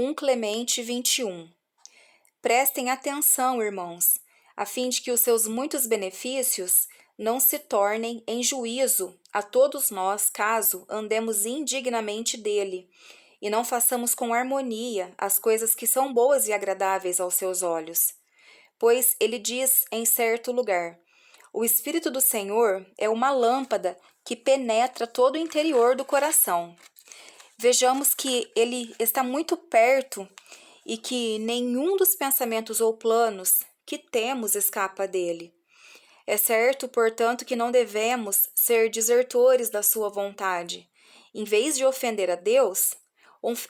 1 Clemente 21. Prestem atenção, irmãos, a fim de que os seus muitos benefícios não se tornem em juízo a todos nós, caso andemos indignamente dele, e não façamos com harmonia as coisas que são boas e agradáveis aos seus olhos. Pois ele diz em certo lugar: o Espírito do Senhor é uma lâmpada que penetra todo o interior do coração. Vejamos que ele está muito perto e que nenhum dos pensamentos ou planos que temos escapa dele. É certo, portanto, que não devemos ser desertores da sua vontade. Em vez de ofender a Deus,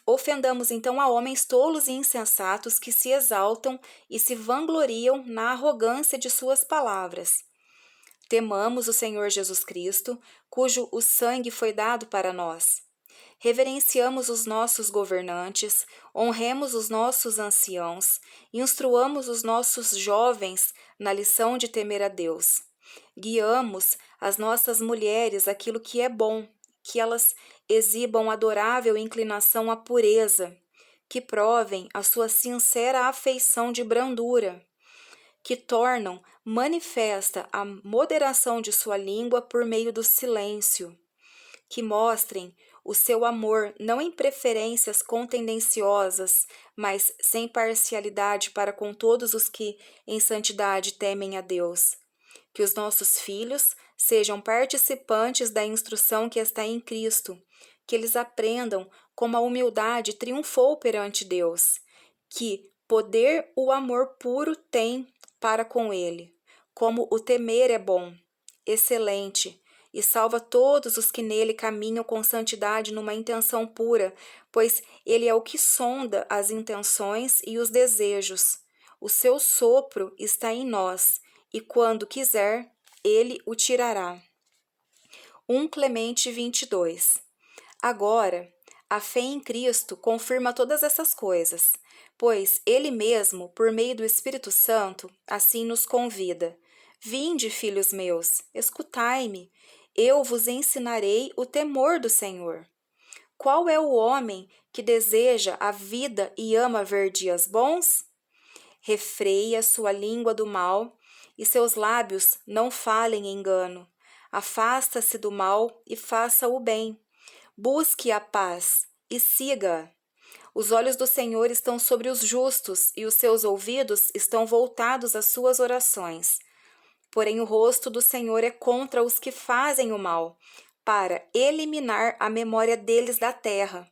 ofendamos então a homens tolos e insensatos que se exaltam e se vangloriam na arrogância de suas palavras. Temamos o Senhor Jesus Cristo, cujo o sangue foi dado para nós. Reverenciamos os nossos governantes, honremos os nossos anciãos, instruamos os nossos jovens na lição de temer a Deus. Guiamos as nossas mulheres aquilo que é bom, que elas exibam adorável inclinação à pureza, que provem a sua sincera afeição de brandura, que tornam manifesta a moderação de sua língua por meio do silêncio, que mostrem o seu amor não em preferências contendenciosas, mas sem parcialidade para com todos os que em santidade temem a Deus. Que os nossos filhos sejam participantes da instrução que está em Cristo, que eles aprendam como a humildade triunfou perante Deus, que poder o amor puro tem para com ele, como o temer é bom, excelente, e salva todos os que nele caminham com santidade numa intenção pura, pois ele é o que sonda as intenções e os desejos. O seu sopro está em nós, e quando quiser, ele o tirará. 1 Clemente 22. Agora, a fé em Cristo confirma todas essas coisas, pois ele mesmo, por meio do Espírito Santo, assim nos convida. Vinde, filhos meus, escutai-me, eu vos ensinarei o temor do Senhor. Qual é o homem que deseja a vida e ama ver dias bons? Refreia sua língua do mal, e seus lábios não falem engano. Afasta-se do mal e faça o bem. Busque a paz e siga. Os olhos do Senhor estão sobre os justos, e os seus ouvidos estão voltados às suas orações. Porém, o rosto do Senhor é contra os que fazem o mal, para eliminar a memória deles da terra.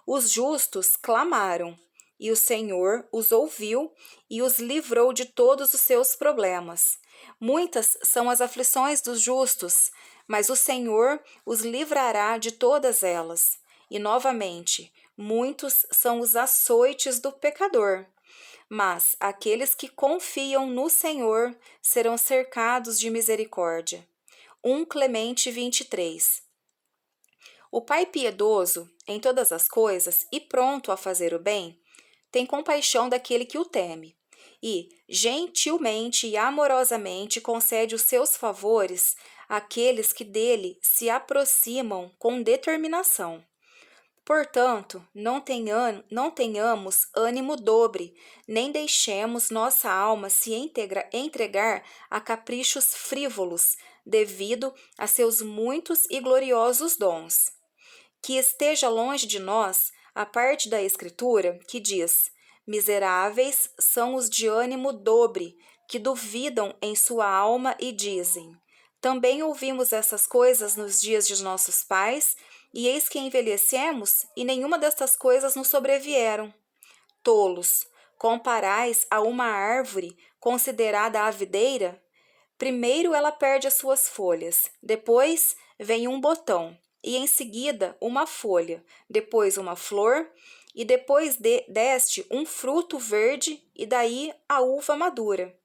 Os justos clamaram, e o Senhor os ouviu e os livrou de todos os seus problemas. Muitas são as aflições dos justos, mas o Senhor os livrará de todas elas. E, novamente, muitos são os açoites do pecador. Mas aqueles que confiam no Senhor serão cercados de misericórdia. 1 Clemente 23. O pai piedoso, em todas as coisas e pronto a fazer o bem, tem compaixão daquele que o teme, e gentilmente e amorosamente concede os seus favores àqueles que dele se aproximam com determinação. Portanto, não tenhamos ânimo dobre, nem deixemos nossa alma se entregar a caprichos frívolos, devido a seus muitos e gloriosos dons. Que esteja longe de nós a parte da Escritura que diz: miseráveis são os de ânimo dobre, que duvidam em sua alma e dizem: também ouvimos essas coisas nos dias de nossos pais, e eis que envelhecemos, e nenhuma destas coisas nos sobrevieram. Tolos, comparais a uma árvore considerada a videira? Primeiro ela perde as suas folhas, depois vem um botão, e em seguida uma folha, depois uma flor, e depois deste um fruto verde, e daí a uva madura.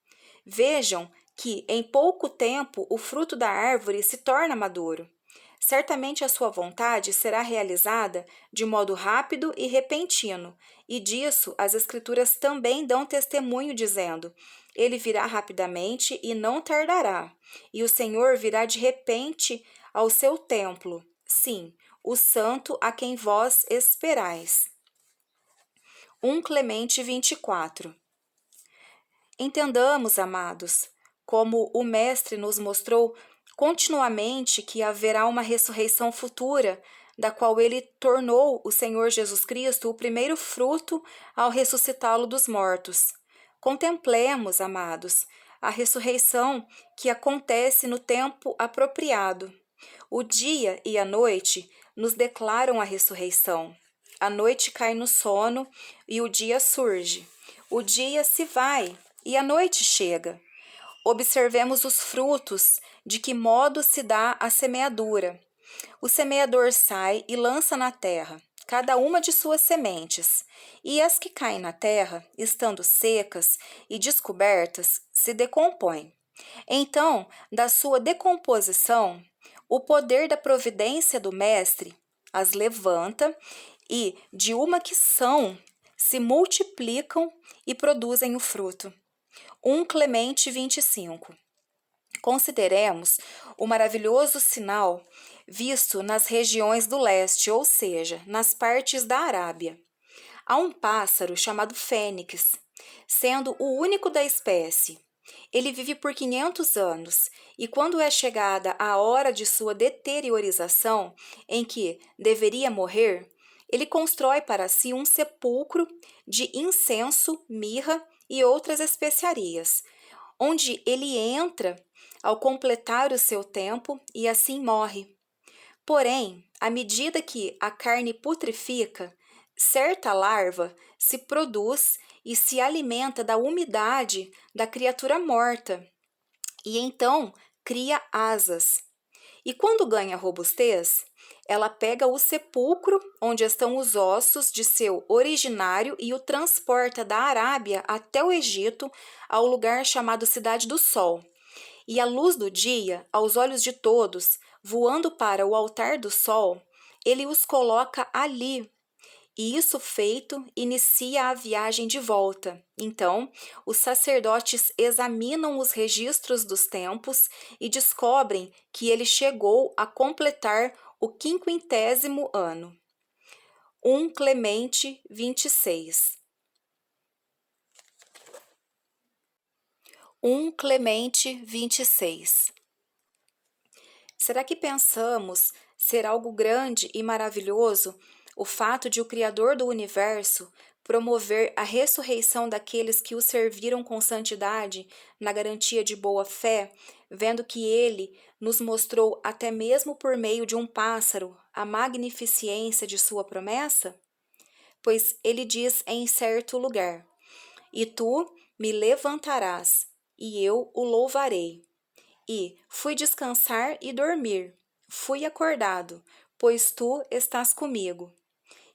Vejam que em pouco tempo o fruto da árvore se torna maduro. Certamente a sua vontade será realizada de modo rápido e repentino, e disso as Escrituras também dão testemunho, dizendo: ele virá rapidamente e não tardará, e o Senhor virá de repente ao seu templo, sim, o santo a quem vós esperais. 1 Clemente 24. Entendamos, amados, como o Mestre nos mostrou continuamente que haverá uma ressurreição futura, da qual ele tornou o Senhor Jesus Cristo o primeiro fruto ao ressuscitá-lo dos mortos. Contemplemos, amados, a ressurreição que acontece no tempo apropriado. O dia e a noite nos declaram a ressurreição. A noite cai no sono e o dia surge. O dia se vai e a noite chega. Observemos os frutos, de que modo se dá a semeadura. O semeador sai e lança na terra, cada uma de suas sementes, e as que caem na terra, estando secas e descobertas, se decompõem. Então, da sua decomposição, o poder da providência do Mestre as levanta e, de uma que são, se multiplicam e produzem o fruto. 1 Clemente 25. Consideremos o maravilhoso sinal visto nas regiões do leste, ou seja, nas partes da Arábia. Há um pássaro chamado fênix, sendo o único da espécie. Ele vive por 500 anos, e quando é chegada a hora de sua deteriorização, em que deveria morrer, ele constrói para si um sepulcro de incenso, mirra e outras especiarias, onde ele entra ao completar o seu tempo e assim morre. Porém, à medida que a carne putrifica, certa larva se produz e se alimenta da umidade da criatura morta, e então cria asas. E quando ganha robustez, ela pega o sepulcro onde estão os ossos de seu originário e o transporta da Arábia até o Egito, ao lugar chamado Cidade do Sol. E a luz do dia, aos olhos de todos, voando para o altar do sol, ele os coloca ali. E isso feito, inicia a viagem de volta. Então, os sacerdotes examinam os registros dos tempos e descobrem que ele chegou a completar o 50º ano. 1 Clemente 26. 1 Clemente 26. Será que pensamos ser algo grande e maravilhoso o fato de o Criador do Universo promover a ressurreição daqueles que o serviram com santidade na garantia de boa fé, vendo que ele nos mostrou até mesmo por meio de um pássaro a magnificência de sua promessa? Pois ele diz em certo lugar: "E tu me levantarás, e eu o louvarei." E fui descansar e dormir. Fui acordado, pois tu estás comigo.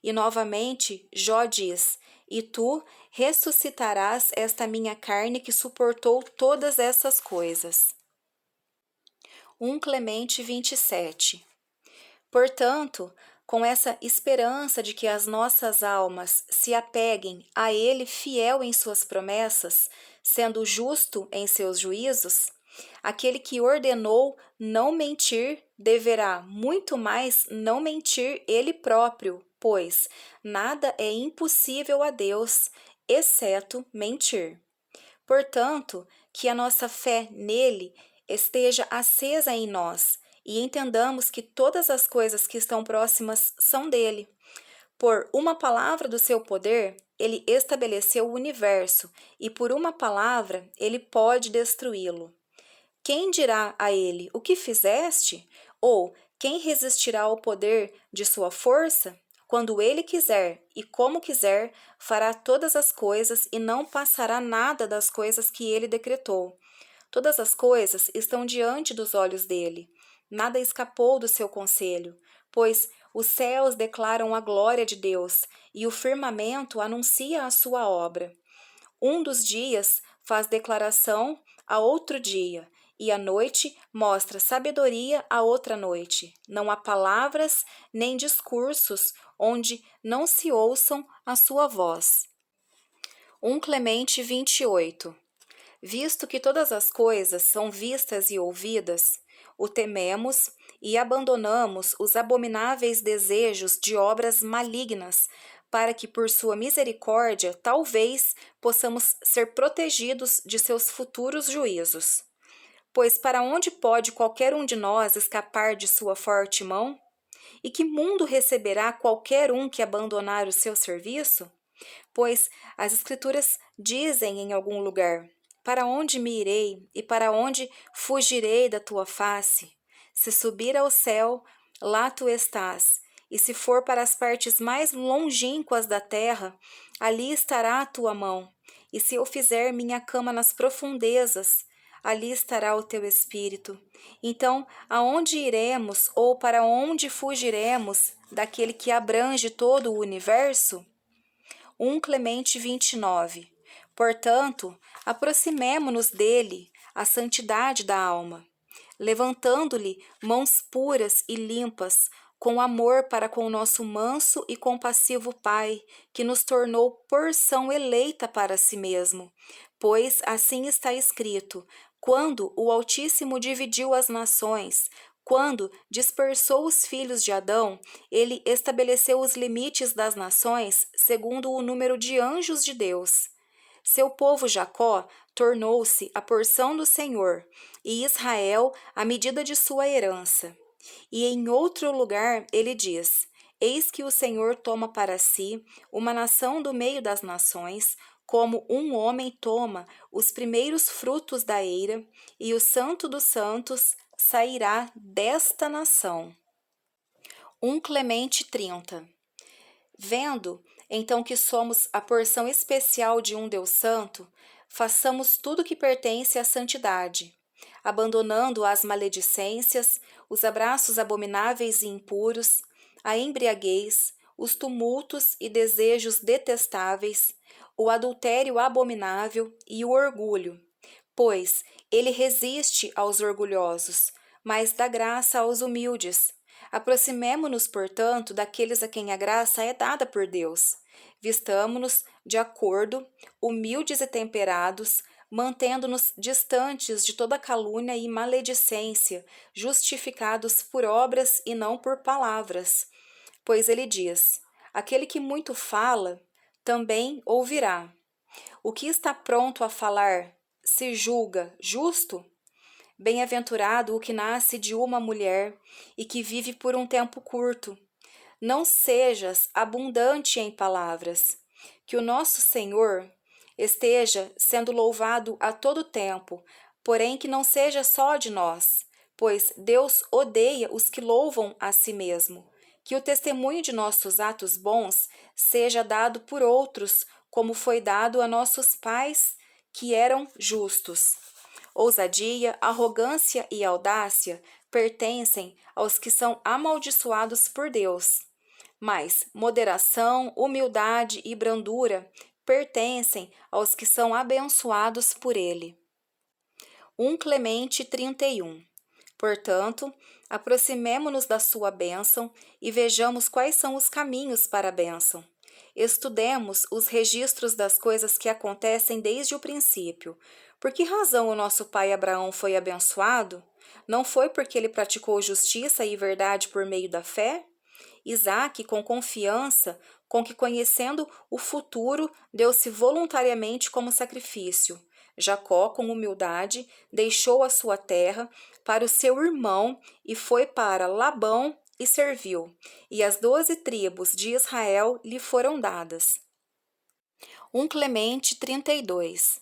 E novamente Jó diz: "E tu ressuscitarás esta minha carne que suportou todas essas coisas." 1 Clemente 27. Portanto, com essa esperança de que as nossas almas se apeguem a Ele fiel em suas promessas, sendo justo em seus juízos, aquele que ordenou não mentir deverá muito mais não mentir ele próprio, pois nada é impossível a Deus, exceto mentir. Portanto, que a nossa fé nele esteja acesa em nós e entendamos que todas as coisas que estão próximas são dele. Por uma palavra do seu poder, ele estabeleceu o universo, e por uma palavra ele pode destruí-lo. Quem dirá a ele: "O que fizeste?" Ou quem resistirá ao poder de sua força? Quando ele quiser e como quiser, fará todas as coisas e não passará nada das coisas que ele decretou. Todas as coisas estão diante dos olhos dele. Nada escapou do seu conselho, pois os céus declaram a glória de Deus e o firmamento anuncia a sua obra. Um dos dias faz declaração a outro dia, e a noite mostra sabedoria a outra noite. Não há palavras nem discursos onde não se ouçam a sua voz. 1 Clemente 28. Visto que todas as coisas são vistas e ouvidas, o tememos e abandonamos os abomináveis desejos de obras malignas para que, por sua misericórdia, talvez possamos ser protegidos de seus futuros juízos. Pois para onde pode qualquer um de nós escapar de sua forte mão? E que mundo receberá qualquer um que abandonar o seu serviço? Pois as Escrituras dizem em algum lugar: para onde me irei e para onde fugirei da tua face? Se subir ao céu, lá tu estás, e se for para as partes mais longínquas da terra, ali estará a tua mão. E se eu fizer minha cama nas profundezas, ali estará o teu espírito. Então, aonde iremos ou para onde fugiremos daquele que abrange todo o universo? 1 Clemente 29. Portanto, aproximemo-nos dele, a santidade da alma, levantando-lhe mãos puras e limpas, com amor para com o nosso manso e compassivo Pai, que nos tornou porção eleita para si mesmo. Pois assim está escrito: quando o Altíssimo dividiu as nações, quando dispersou os filhos de Adão, ele estabeleceu os limites das nações segundo o número de anjos de Deus. Seu povo Jacó tornou-se a porção do Senhor, e Israel a medida de sua herança. E em outro lugar ele diz: eis que o Senhor toma para si uma nação do meio das nações, como um homem toma os primeiros frutos da eira, e o Santo dos Santos sairá desta nação. 1 Clemente 30. Vendo, então, que somos a porção especial de um Deus Santo, façamos tudo que pertence à santidade, abandonando as maledicências, os abraços abomináveis e impuros, a embriaguez, os tumultos e desejos detestáveis, o adultério abominável e o orgulho, pois ele resiste aos orgulhosos, mas dá graça aos humildes. Aproximemo-nos, portanto, daqueles a quem a graça é dada por Deus. Vistamo-nos de acordo, humildes e temperados, mantendo-nos distantes de toda calúnia e maledicência, justificados por obras e não por palavras. Pois ele diz: aquele que muito fala, também ouvirá. O que está pronto a falar se julga justo? Bem-aventurado o que nasce de uma mulher e que vive por um tempo curto. Não sejas abundante em palavras. Que o nosso Senhor esteja sendo louvado a todo tempo, porém que não seja só de nós, pois Deus odeia os que louvam a si mesmo. Que o testemunho de nossos atos bons seja dado por outros, como foi dado a nossos pais, que eram justos. Ousadia, arrogância e audácia pertencem aos que são amaldiçoados por Deus. Mas moderação, humildade e brandura pertencem aos que são abençoados por Ele. 1 Clemente 31. Portanto, aproximemo-nos da sua bênção e vejamos quais são os caminhos para a bênção. Estudemos os registros das coisas que acontecem desde o princípio. Por que razão o nosso pai Abraão foi abençoado? Não foi porque ele praticou justiça e verdade por meio da fé? Isaque, com confiança, com que conhecendo o futuro, deu-se voluntariamente como sacrifício. Jacó, com humildade, deixou a sua terra para o seu irmão e foi para Labão e serviu. E as 12 tribos de Israel lhe foram dadas. 1 Clemente 32.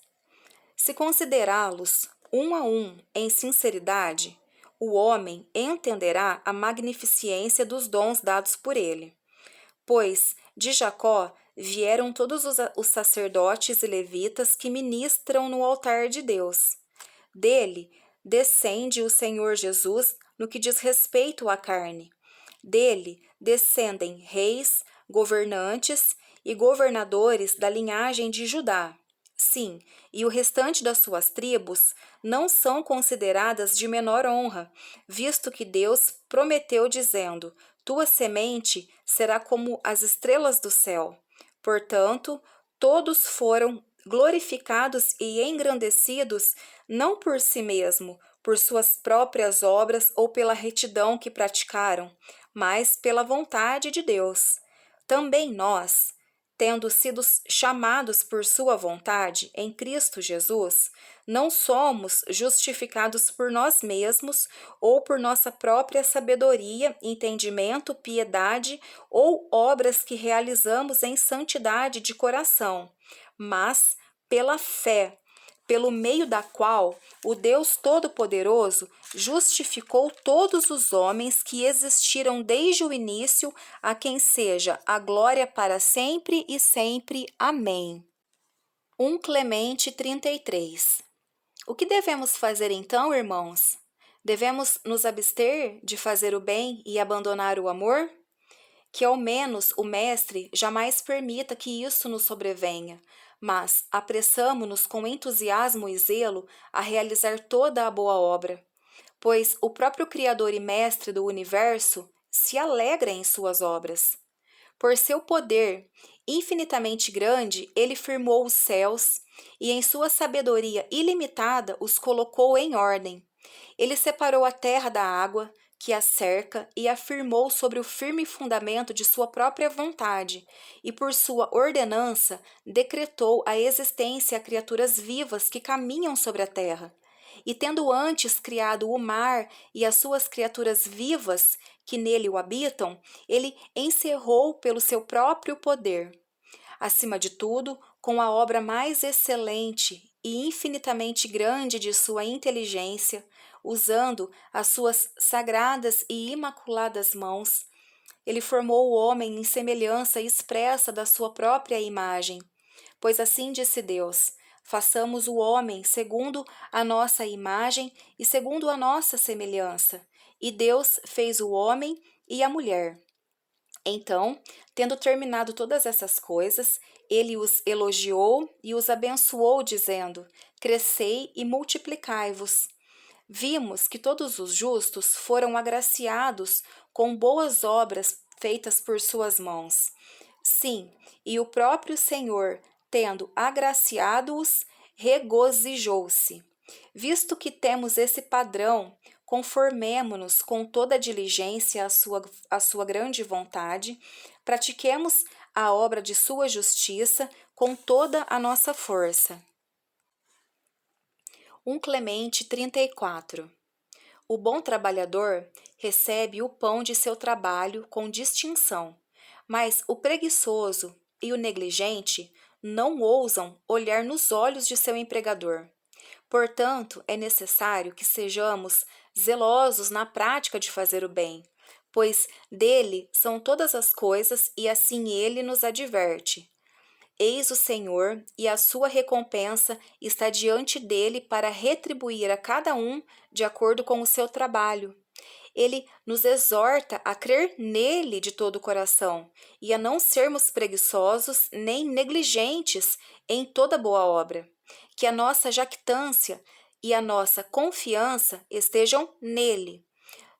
Se considerá-los um a um em sinceridade, o homem entenderá a magnificência dos dons dados por ele. Pois de Jacó vieram todos os sacerdotes e levitas que ministram no altar de Deus. Dele descende o Senhor Jesus no que diz respeito à carne. Dele descendem reis, governantes e governadores da linhagem de Judá. Sim, e o restante das suas tribos não são consideradas de menor honra, visto que Deus prometeu dizendo: tua semente será como as estrelas do céu. Portanto, todos foram glorificados e engrandecidos não por si mesmo, por suas próprias obras ou pela retidão que praticaram, mas pela vontade de Deus. Também nós, tendo sido chamados por sua vontade em Cristo Jesus, não somos justificados por nós mesmos ou por nossa própria sabedoria, entendimento, piedade ou obras que realizamos em santidade de coração, mas pela fé, pelo meio da qual o Deus Todo-Poderoso justificou todos os homens que existiram desde o início, a quem seja a glória para sempre e sempre. Amém. 1 Clemente 33. O que devemos fazer então, irmãos? Devemos nos abster de fazer o bem e abandonar o amor? Que ao menos o Mestre jamais permita que isso nos sobrevenha, mas apressamo-nos com entusiasmo e zelo a realizar toda a boa obra, pois o próprio Criador e Mestre do Universo se alegra em suas obras. Por seu poder infinitamente grande, ele firmou os céus e, em sua sabedoria ilimitada, os colocou em ordem. Ele separou a terra da água que a cerca e a firmou sobre o firme fundamento de sua própria vontade, e por sua ordenança decretou a existência a criaturas vivas que caminham sobre a terra. E tendo antes criado o mar e as suas criaturas vivas que nele o habitam, ele encerrou pelo seu próprio poder. Acima de tudo, com a obra mais excelente e infinitamente grande de sua inteligência, usando as suas sagradas e imaculadas mãos, ele formou o homem em semelhança expressa da sua própria imagem. Pois assim disse Deus: façamos o homem segundo a nossa imagem e segundo a nossa semelhança. E Deus fez o homem e a mulher. Então, tendo terminado todas essas coisas, ele os elogiou e os abençoou, dizendo: crescei e multiplicai-vos. Vimos que todos os justos foram agraciados com boas obras feitas por suas mãos. Sim, e o próprio Senhor, tendo agraciado-os, regozijou-se. Visto que temos esse padrão, conformemo-nos com toda diligência à sua grande vontade, pratiquemos a obra de sua justiça com toda a nossa força. 1 Clemente 34. O bom trabalhador recebe o pão de seu trabalho com distinção, mas o preguiçoso e o negligente não ousam olhar nos olhos de seu empregador. Portanto, é necessário que sejamos zelosos na prática de fazer o bem, pois dele são todas as coisas e assim ele nos adverte. Eis o Senhor, e a sua recompensa está diante dele para retribuir a cada um de acordo com o seu trabalho. Ele nos exorta a crer nele de todo o coração e a não sermos preguiçosos nem negligentes em toda boa obra. Que a nossa jactância e a nossa confiança estejam nele.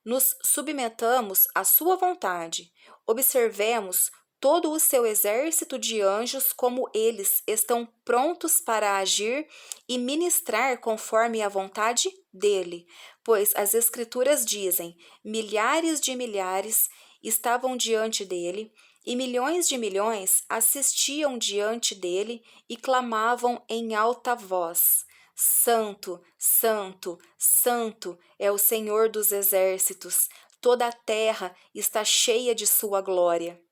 Nos submetamos à sua vontade. Observemos todo o seu exército de anjos, como eles estão prontos para agir e ministrar conforme a vontade dele. Pois as Escrituras dizem: milhares de milhares estavam diante dele, e milhões de milhões assistiam diante dele e clamavam em alta voz: Santo, Santo, Santo é o Senhor dos exércitos, toda a terra está cheia de sua glória.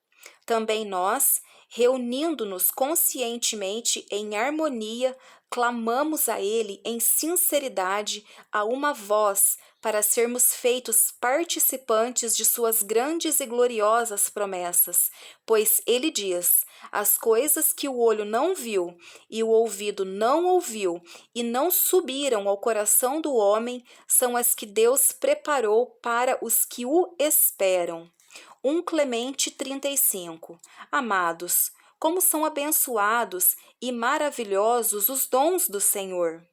Também nós, reunindo-nos conscientemente em harmonia, clamamos a Ele em sinceridade a uma voz para sermos feitos participantes de suas grandes e gloriosas promessas, pois Ele diz: as coisas que o olho não viu e o ouvido não ouviu e não subiram ao coração do homem são as que Deus preparou para os que o esperam. 1 Clemente 35. Amados, como são abençoados e maravilhosos os dons do Senhor!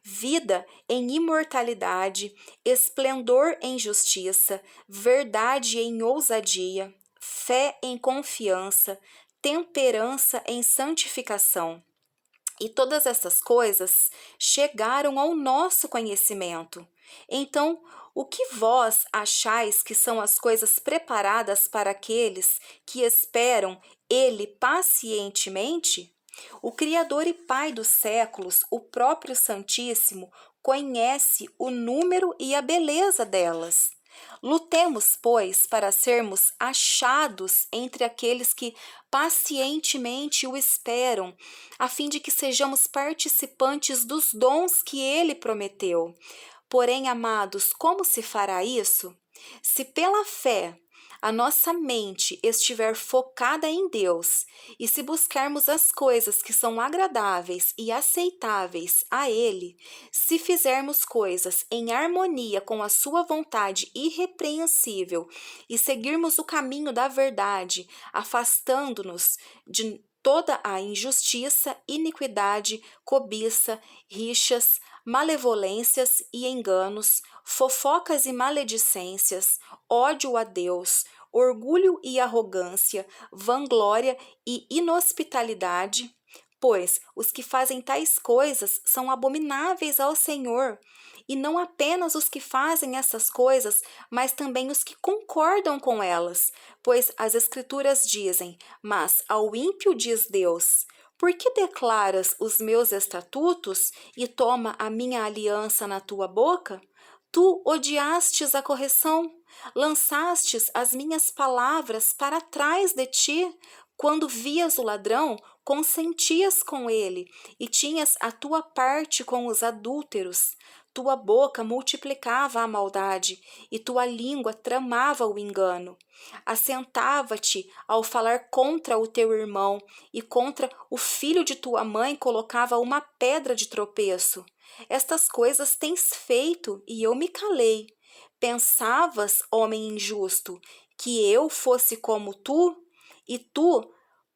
Vida em imortalidade, esplendor em justiça, verdade em ousadia, fé em confiança, temperança em santificação. E todas essas coisas chegaram ao nosso conhecimento. Então, o que vós achais que são as coisas preparadas para aqueles que esperam ele pacientemente? O Criador e Pai dos séculos, o próprio Santíssimo, conhece o número e a beleza delas. Lutemos, pois, para sermos achados entre aqueles que pacientemente o esperam, a fim de que sejamos participantes dos dons que ele prometeu. Porém, amados, como se fará isso? Se pela fé a nossa mente estiver focada em Deus e se buscarmos as coisas que são agradáveis e aceitáveis a Ele, se fizermos coisas em harmonia com a Sua vontade irrepreensível e seguirmos o caminho da verdade, afastando-nos de toda a injustiça, iniquidade, cobiça, rixas, malevolências e enganos, fofocas e maledicências, ódio a Deus, orgulho e arrogância, vanglória e inhospitalidade, pois os que fazem tais coisas são abomináveis ao Senhor. E não apenas os que fazem essas coisas, mas também os que concordam com elas, pois as Escrituras dizem: Mas ao ímpio diz Deus: Por que declaras os meus estatutos e toma a minha aliança na tua boca? Tu odiastes a correção, lançastes as minhas palavras para trás de ti. Quando vias o ladrão, consentias com ele e tinhas a tua parte com os adúlteros. Tua boca multiplicava a maldade e tua língua tramava o engano. Assentava-te ao falar contra o teu irmão e contra o filho de tua mãe colocava uma pedra de tropeço. Estas coisas tens feito e eu me calei. Pensavas, homem injusto, que eu fosse como tu? E tu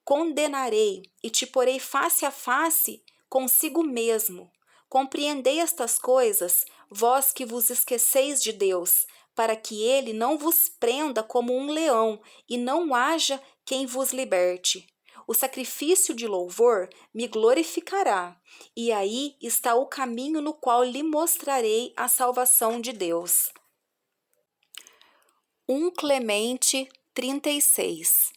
condenarei e te porei face a face consigo mesmo. Compreendei estas coisas, vós que vos esqueceis de Deus, para que ele não vos prenda como um leão e não haja quem vos liberte. O sacrifício de louvor me glorificará, e aí está o caminho no qual lhe mostrarei a salvação de Deus. 1 Clemente 36.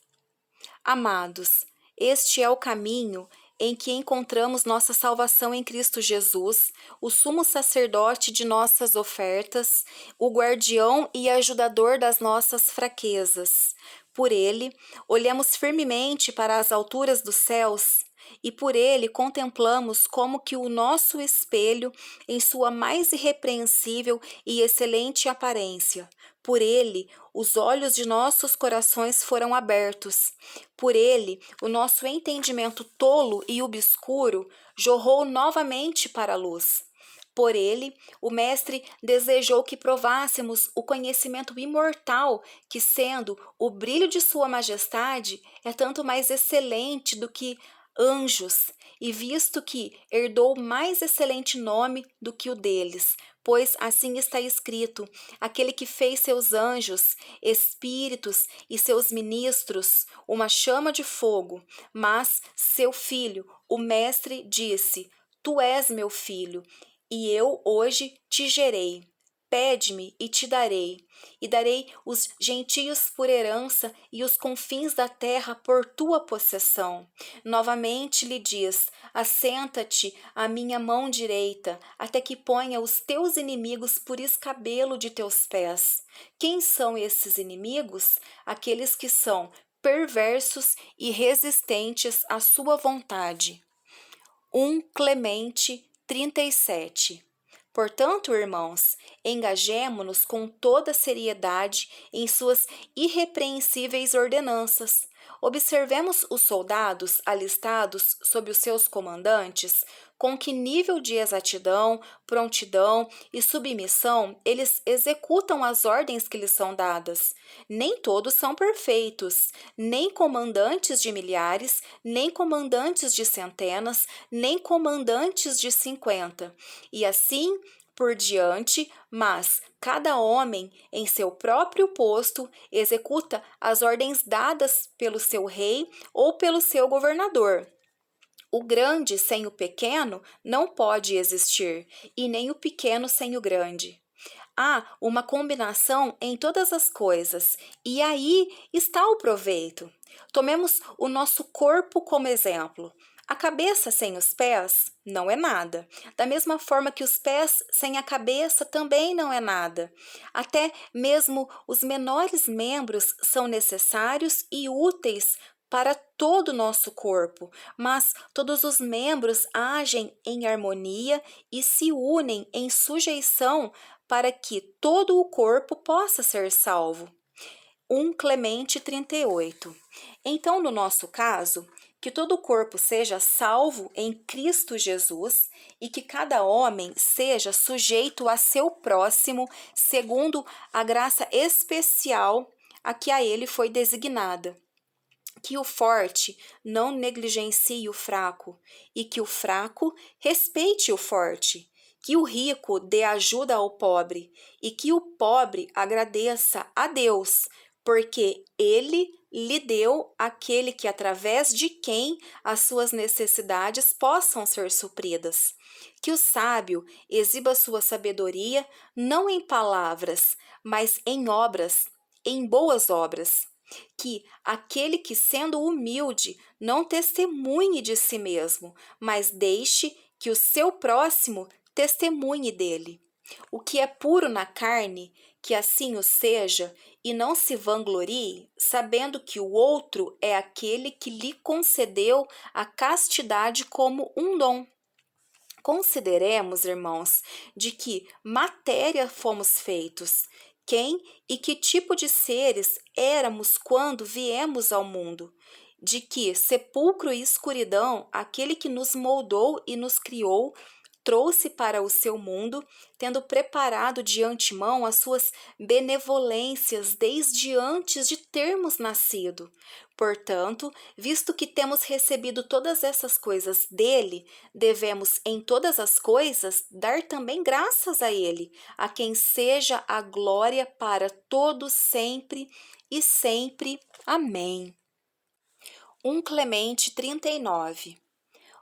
Amados, este é o caminho em que encontramos nossa salvação em Cristo Jesus, o sumo sacerdote de nossas ofertas, o guardião e ajudador das nossas fraquezas. Por ele, olhamos firmemente para as alturas dos céus e por ele contemplamos como que o nosso espelho em sua mais irrepreensível e excelente aparência. Por ele, os olhos de nossos corações foram abertos. Por ele, o nosso entendimento tolo e obscuro jorrou novamente para a luz. Por ele, o Mestre desejou que provássemos o conhecimento imortal, que, sendo o brilho de sua majestade, é tanto mais excelente do que anjos, e visto que herdou mais excelente nome do que o deles, pois assim está escrito: aquele que fez seus anjos, espíritos e seus ministros, uma chama de fogo. Mas seu filho, o Mestre, disse: Tu és meu filho, e eu hoje te gerei. Pede-me e te darei, e darei os gentios por herança e os confins da terra por tua possessão. Novamente lhe diz: assenta-te à minha mão direita, até que ponha os teus inimigos por escabelo de teus pés. Quem são esses inimigos? Aqueles que são perversos e resistentes à sua vontade. 1 Clemente 37. Portanto, irmãos, engajemo-nos com toda seriedade em suas irrepreensíveis ordenanças. Observemos os soldados alistados sob os seus comandantes, com que nível de exatidão, prontidão e submissão eles executam as ordens que lhes são dadas. Nem todos são perfeitos, nem comandantes de milhares, nem comandantes de centenas, nem comandantes de 50. E assim por diante, mas cada homem em seu próprio posto executa as ordens dadas pelo seu rei ou pelo seu governador. O grande sem o pequeno não pode existir, e nem o pequeno sem o grande. há uma combinação em todas as coisas, e aí está o proveito. Tomemos o nosso corpo como exemplo. A cabeça sem os pés não é nada. Da mesma forma que os pés sem a cabeça também não é nada. Até mesmo os menores membros são necessários e úteis para todo o nosso corpo, mas todos os membros agem em harmonia e se unem em sujeição para que todo o corpo possa ser salvo. 1 Clemente 38. Então, no nosso caso, que todo o corpo seja salvo em Cristo Jesus e que cada homem seja sujeito a seu próximo, segundo a graça especial a que a ele foi designada. Que o forte não negligencie o fraco e que o fraco respeite o forte. Que o rico dê ajuda ao pobre e que o pobre agradeça a Deus, porque ele lhe deu aquele que através de quem as suas necessidades possam ser supridas. Que o sábio exiba sua sabedoria não em palavras, mas em obras, em boas obras. Que aquele que, sendo humilde, não testemunhe de si mesmo, mas deixe que o seu próximo testemunhe dele. O que é puro na carne, que assim o seja, e não se vanglorie, sabendo que o outro é aquele que lhe concedeu a castidade como um dom. Consideremos, irmãos, de que matéria fomos feitos, quem e que tipo de seres éramos quando viemos ao mundo, de que sepulcro e escuridão aquele que nos moldou e nos criou trouxe para o seu mundo, tendo preparado de antemão as suas benevolências desde antes de termos nascido. Portanto, visto que temos recebido todas essas coisas dele, devemos em todas as coisas dar também graças a ele, a quem seja a glória para todos sempre e sempre. Amém. 1 Clemente 39.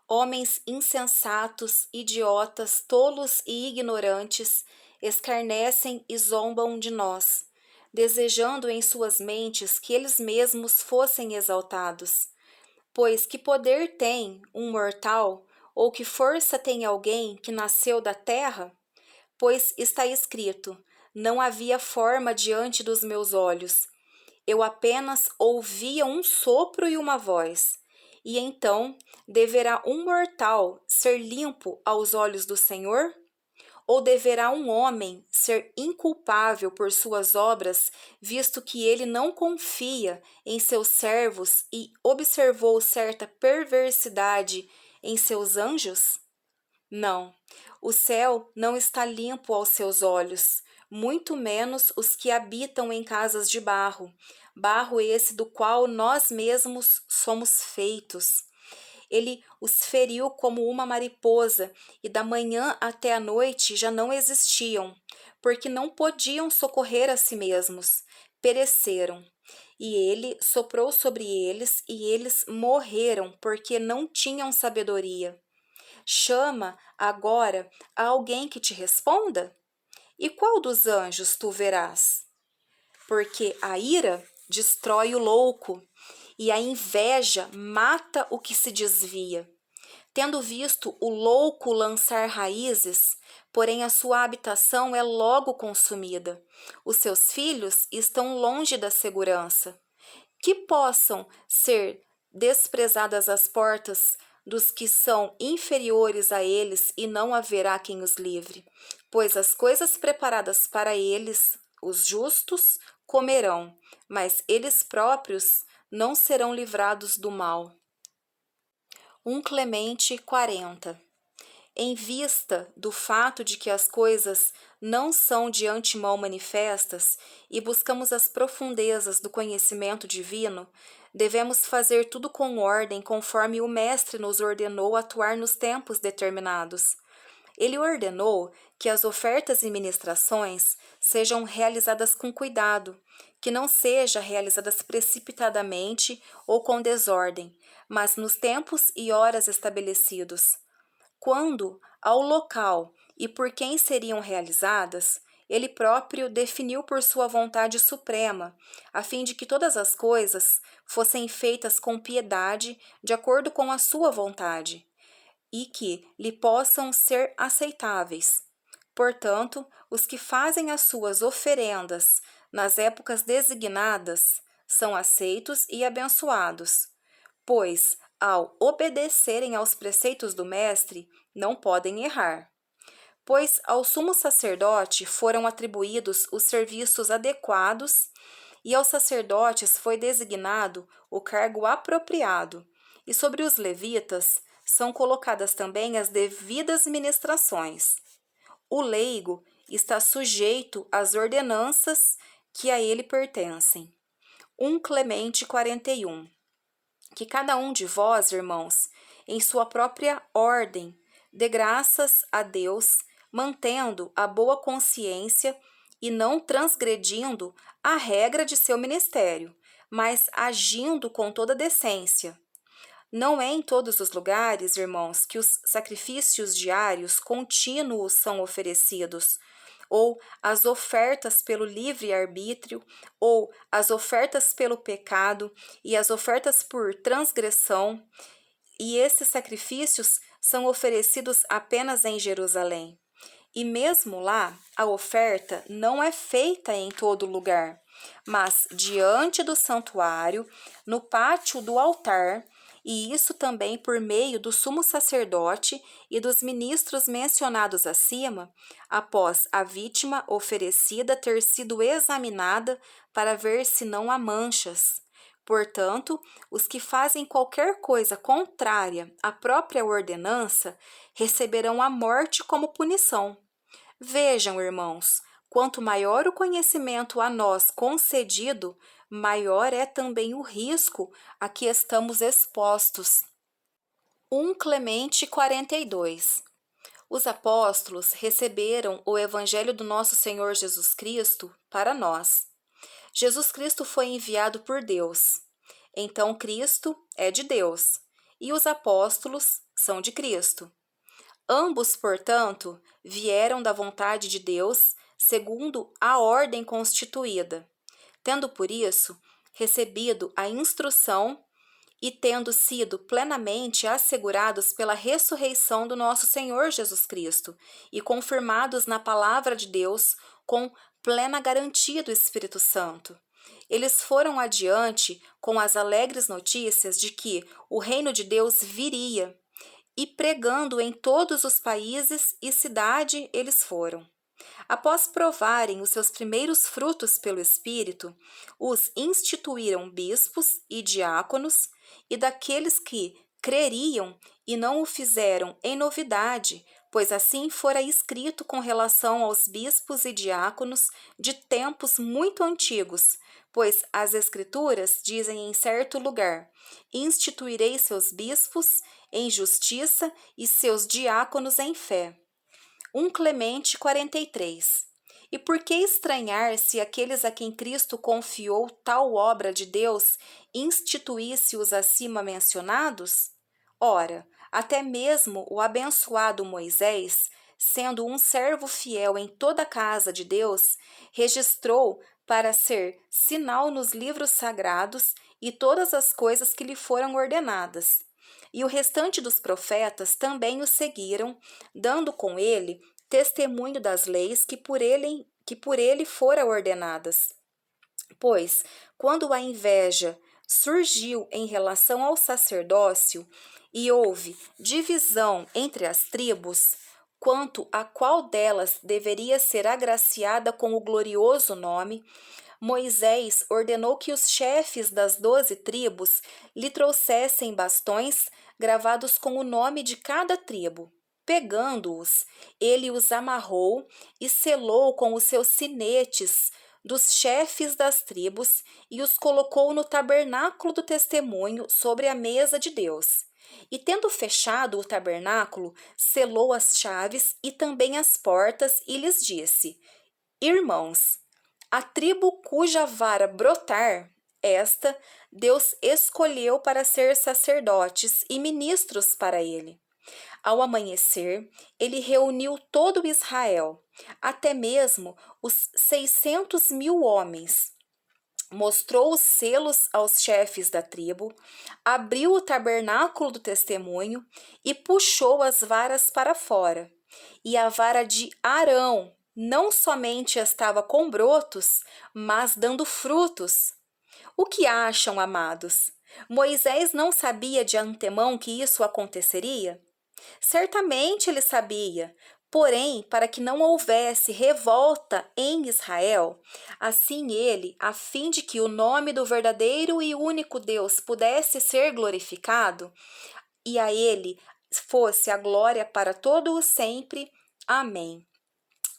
Homens insensatos, idiotas, tolos e ignorantes escarnecem e zombam de nós, desejando em suas mentes que eles mesmos fossem exaltados. Pois que poder tem um mortal, ou que força tem alguém que nasceu da terra? Pois está escrito: não havia forma diante dos meus olhos. Eu apenas ouvia um sopro e uma voz. E então, deverá um mortal ser limpo aos olhos do Senhor? Ou deverá um homem ser inculpável por suas obras, visto que ele não confia em seus servos e observou certa perversidade em seus anjos? Não, o céu não está limpo aos seus olhos, muito menos os que habitam em casas de barro, barro esse do qual nós mesmos somos feitos. Ele os feriu como uma mariposa, e da manhã até a noite já não existiam, porque não podiam socorrer a si mesmos, pereceram. E ele soprou sobre eles, e eles morreram, porque não tinham sabedoria. Chama agora a alguém que te responda? E qual dos anjos tu verás? Porque a ira destrói o louco, e a inveja mata o que se desvia. Tendo visto o louco lançar raízes, porém a sua habitação é logo consumida. Os seus filhos estão longe da segurança. Que possam ser desprezadas as portas dos que são inferiores a eles, e não haverá quem os livre. Pois as coisas preparadas para eles, os justos, comerão, mas eles próprios não serão livrados do mal. 1 Clemente 40. Em vista do fato de que as coisas não são de antemão manifestas e buscamos as profundezas do conhecimento divino, devemos fazer tudo com ordem, conforme o Mestre nos ordenou atuar nos tempos determinados. Ele ordenou que as ofertas e ministrações sejam realizadas com cuidado, que não sejam realizadas precipitadamente ou com desordem, mas nos tempos e horas estabelecidos. Quando, ao local e por quem seriam realizadas, ele próprio definiu por sua vontade suprema, a fim de que todas as coisas fossem feitas com piedade, de acordo com a sua vontade, e que lhe possam ser aceitáveis. Portanto, os que fazem as suas oferendas nas épocas designadas são aceitos e abençoados, pois, ao obedecerem aos preceitos do Mestre, não podem errar. Pois ao sumo sacerdote foram atribuídos os serviços adequados, e aos sacerdotes foi designado o cargo apropriado, e sobre os levitas são colocadas também as devidas ministrações. O leigo está sujeito às ordenanças que a ele pertencem. 1 Clemente 41. Que cada um de vós, irmãos, em sua própria ordem, dê graças a Deus, mantendo a boa consciência e não transgredindo a regra de seu ministério, mas agindo com toda decência. Não é em todos os lugares, irmãos, que os sacrifícios diários contínuos são oferecidos, ou as ofertas pelo livre-arbítrio, ou as ofertas pelo pecado e as ofertas por transgressão, e esses sacrifícios são oferecidos apenas em Jerusalém. E mesmo lá, a oferta não é feita em todo lugar, mas diante do santuário, no pátio do altar, e isso também por meio do sumo sacerdote e dos ministros mencionados acima, após a vítima oferecida ter sido examinada para ver se não há manchas. Portanto, os que fazem qualquer coisa contrária à própria ordenança receberão a morte como punição. Vejam, irmãos, quanto maior o conhecimento a nós concedido, maior é também o risco a que estamos expostos. 1 Clemente 42. Os apóstolos receberam o Evangelho do nosso Senhor Jesus Cristo para nós. Jesus Cristo foi enviado por Deus. Então Cristo é de Deus, e os apóstolos são de Cristo. Ambos, portanto, vieram da vontade de Deus, segundo a ordem constituída, tendo por isso recebido a instrução e tendo sido plenamente assegurados pela ressurreição do nosso Senhor Jesus Cristo e confirmados na palavra de Deus com plena garantia do Espírito Santo. Eles foram adiante com as alegres notícias de que o reino de Deus viria, e pregando em todos os países e cidade eles foram. Após provarem os seus primeiros frutos pelo Espírito, os instituíram bispos e diáconos, e daqueles que creriam e não o fizeram em novidade, pois assim fora escrito com relação aos bispos e diáconos de tempos muito antigos, pois as Escrituras dizem em certo lugar: instituirei seus bispos em justiça e seus diáconos em fé. 1 Clemente 43. E por que estranhar se aqueles a quem Cristo confiou tal obra de Deus instituísse os acima mencionados? Ora, até mesmo o abençoado Moisés, sendo um servo fiel em toda a casa de Deus, registrou para ser sinal nos livros sagrados e todas as coisas que lhe foram ordenadas. E o restante dos profetas também o seguiram, dando com ele testemunho das leis que por ele fora ordenadas. Pois, quando a inveja surgiu em relação ao sacerdócio e houve divisão entre as tribos, quanto a qual delas deveria ser agraciada com o glorioso nome, Moisés ordenou que os chefes das 12 tribos lhe trouxessem bastões gravados com o nome de cada tribo. Pegando-os, ele os amarrou e selou com os seus sinetes dos chefes das tribos e os colocou no tabernáculo do testemunho sobre a mesa de Deus. E tendo fechado o tabernáculo, selou as chaves e também as portas e lhes disse: Irmãos, a tribo cuja vara brotar, esta Deus escolheu para ser sacerdotes e ministros para ele. Ao amanhecer, ele reuniu todo o Israel, até mesmo os 600.000 homens. Mostrou os selos aos chefes da tribo, abriu o tabernáculo do testemunho e puxou as varas para fora. E a vara de Arão não somente estava com brotos, mas dando frutos. O que acham, amados? Moisés não sabia de antemão que isso aconteceria? Certamente ele sabia, porém, para que não houvesse revolta em Israel, assim ele, a fim de que o nome do verdadeiro e único Deus pudesse ser glorificado, e a ele fosse a glória para todo o sempre. Amém.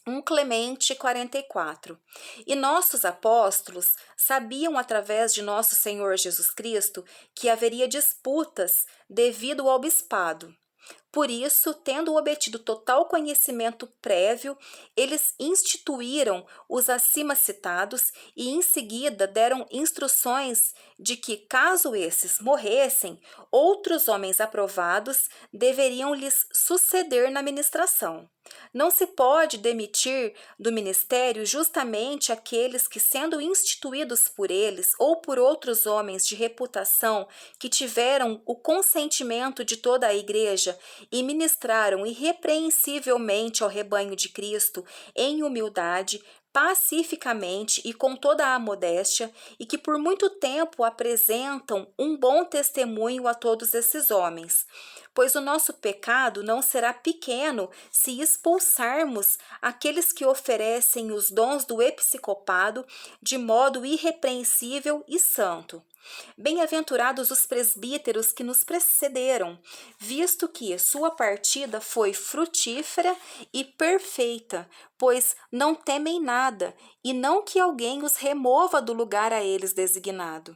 1 Clemente 44. E nossos apóstolos sabiam através de nosso Senhor Jesus Cristo que haveria disputas devido ao bispado. Por isso, tendo obtido total conhecimento prévio, eles instituíram os acima citados e em seguida deram instruções de que, caso esses morressem, outros homens aprovados deveriam lhes suceder na ministração. Não se pode demitir do ministério justamente aqueles que, sendo instituídos por eles ou por outros homens de reputação que tiveram o consentimento de toda a igreja e ministraram irrepreensivelmente ao rebanho de Cristo em humildade, pacificamente e com toda a modéstia, e que por muito tempo apresentam um bom testemunho a todos esses homens. Pois o nosso pecado não será pequeno se expulsarmos aqueles que oferecem os dons do episcopado de modo irrepreensível e santo. Bem-aventurados os presbíteros que nos precederam, visto que sua partida foi frutífera e perfeita, pois não temem nada, e não que alguém os remova do lugar a eles designado.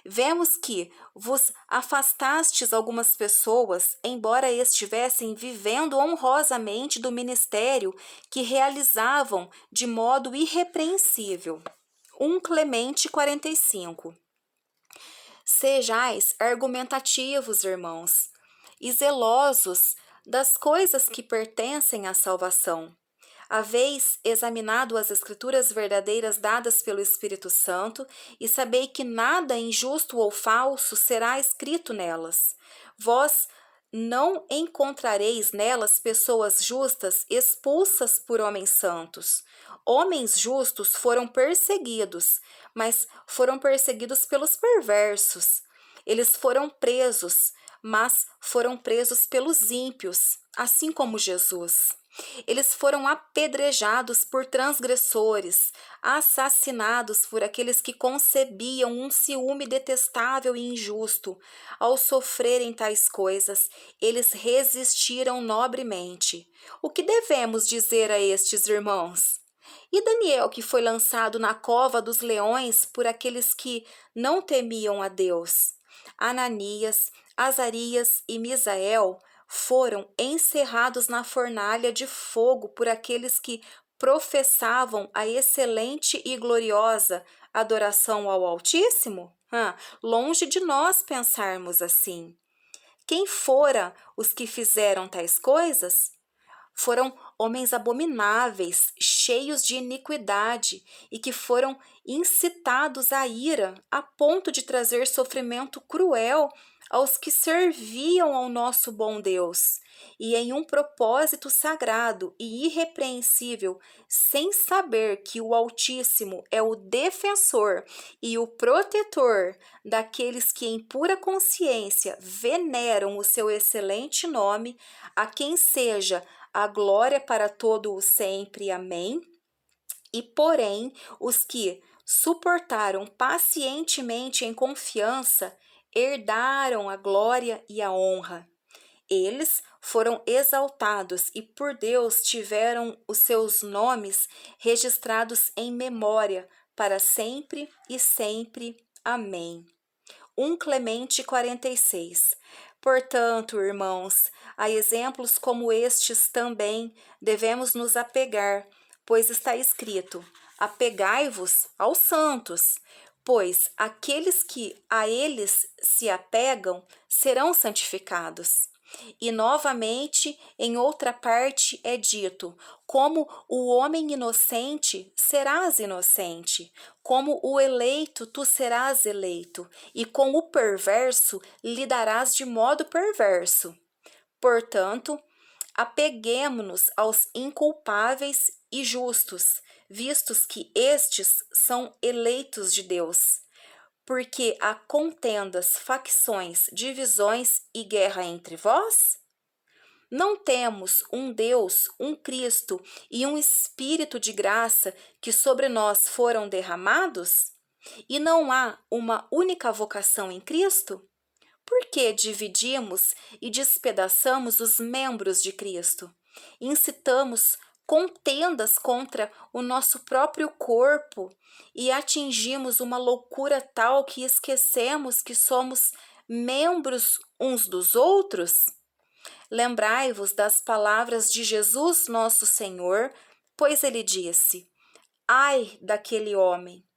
Vemos que vos afastastes algumas pessoas, embora estivessem vivendo honrosamente do ministério que realizavam de modo irrepreensível. 1 Clemente 45. Sejais argumentativos, irmãos, e zelosos das coisas que pertencem à salvação. Haveis examinado as Escrituras verdadeiras dadas pelo Espírito Santo, e sabei que nada injusto ou falso será escrito nelas. Vós não encontrareis nelas pessoas justas expulsas por homens santos. Homens justos foram perseguidos, mas foram perseguidos pelos perversos. Eles foram presos, mas foram presos pelos ímpios, assim como Jesus. Eles foram apedrejados por transgressores, assassinados por aqueles que concebiam um ciúme detestável e injusto. Ao sofrerem tais coisas, eles resistiram nobremente. O que devemos dizer a estes irmãos? E Daniel, que foi lançado na cova dos leões por aqueles que não temiam a Deus? Ananias, Azarias e Misael foram encerrados na fornalha de fogo por aqueles que professavam a excelente e gloriosa adoração ao Altíssimo? Longe de nós pensarmos assim. Quem fora os que fizeram tais coisas? Foram homens abomináveis, cheios de iniquidade, e que foram incitados à ira, a ponto de trazer sofrimento cruel aos que serviam ao nosso bom Deus, e em um propósito sagrado e irrepreensível, sem saber que o Altíssimo é o defensor e o protetor daqueles que em pura consciência veneram o seu excelente nome, a quem seja a glória para todo o sempre. Amém. E porém, os que suportaram pacientemente em confiança herdaram a glória e a honra. Eles foram exaltados e por Deus tiveram os seus nomes registrados em memória para sempre e sempre. Amém. 1 Clemente 46. Portanto, irmãos, a exemplos como estes também devemos nos apegar, pois está escrito: apegai-vos aos santos, pois aqueles que a eles se apegam serão santificados. E novamente, em outra parte, é dito: como o homem inocente, serás inocente, como o eleito, tu serás eleito, e com o perverso lidarás de modo perverso. Portanto, apeguemo-nos aos inculpáveis e justos, vistos que estes são eleitos de Deus. Porque há contendas, facções, divisões e guerra entre vós? Não temos um Deus, um Cristo e um Espírito de graça que sobre nós foram derramados? E não há uma única vocação em Cristo? Por que dividimos e despedaçamos os membros de Cristo? Incitamos contendas contra o nosso próprio corpo e atingimos uma loucura tal que esquecemos que somos membros uns dos outros? Lembrai-vos das palavras de Jesus, nosso Senhor, pois ele disse: Ai daquele homem!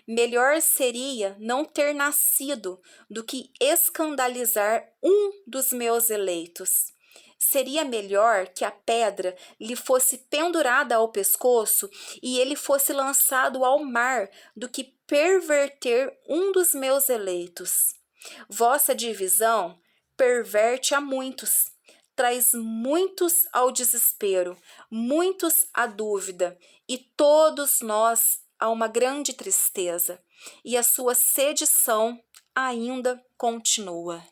Melhor seria não ter nascido do que escandalizar um dos meus eleitos. Seria melhor que a pedra lhe fosse pendurada ao pescoço e ele fosse lançado ao mar do que perverter um dos meus eleitos. Vossa divisão perverte a muitos, traz muitos ao desespero, muitos à dúvida, e todos nós a uma grande tristeza, e a sua sedição ainda continua.